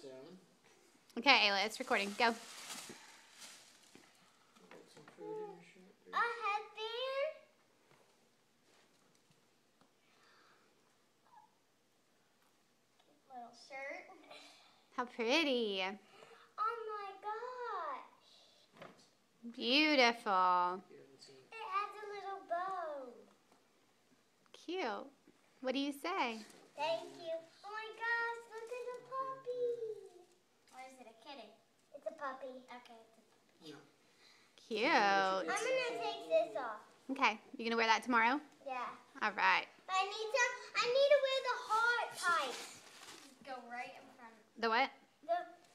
down. Okay, Ayla, it's recording. Go. Put some food in your shirt. A headband. Little shirt. How pretty. Oh my gosh. Beautiful. It has a little bow. Cute. What do you say? Thank you. Oh my gosh, look at the puppy. Or is it a kitty? It's a puppy. Okay, it's a puppy. No. Cute. I'm gonna take this off. Okay, you gonna wear that tomorrow? Yeah. All right. But I need to wear the heart tights. Go right in front. The what?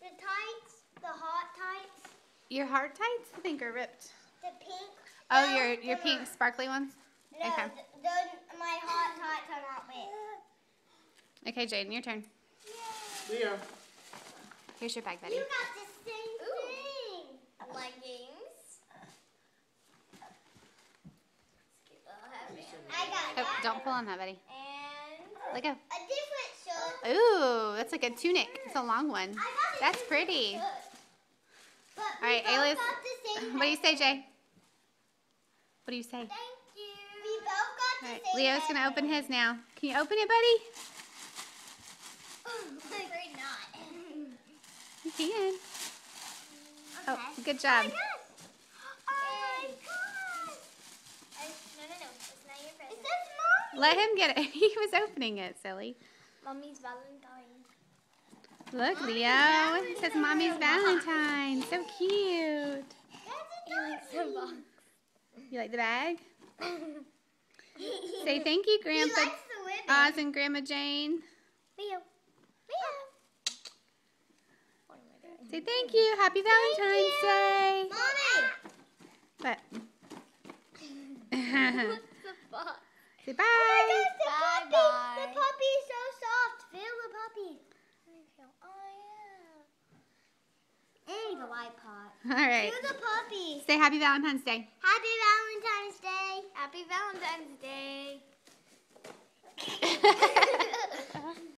The tights, the hot tights, Your heart tights? I think are ripped. the pink. Oh, No, your they're pink not. sparkly ones? No, Okay. my hot tights are not big. Okay, Jaden, your turn. Leo. Here's your bag, buddy. You got the same thing. Leggings. I got Oh, don't pull on that, buddy. And Let go. a different shirt. Ooh, that's like a tunic. It's a long one. I got a That's different pretty. shirt. But All right, we both Ayla's. got the same What do you say, headband. Jay? What do you say? Thank you. We both got the All right, same Leo's gonna open headband. his now. Can you open it, buddy? I'm afraid not. You can. Oh, Okay. good job. Oh my gosh. No. It's not your present. It says Mommy. Let him get it. He was opening it, silly. Mommy's Valentine. Look, Mommy's Leo. It says Valentine. Mommy's Valentine. So cute. That's a doggy. You like the bag? Say thank you, He Grandpa likes the ribbon. Oz and Grandma Jane. Leo. What am I doing? Say thank you. Happy Valentine's Day. Mommy. What? What's the box? Say bye. Oh my gosh, Bye, the puppy. bye. The puppy is so soft. Feel the puppy. Oh, And the white pot. All right. Feel the puppy. Say happy Valentine's Day. Happy Valentine's Day. Happy Valentine's Day.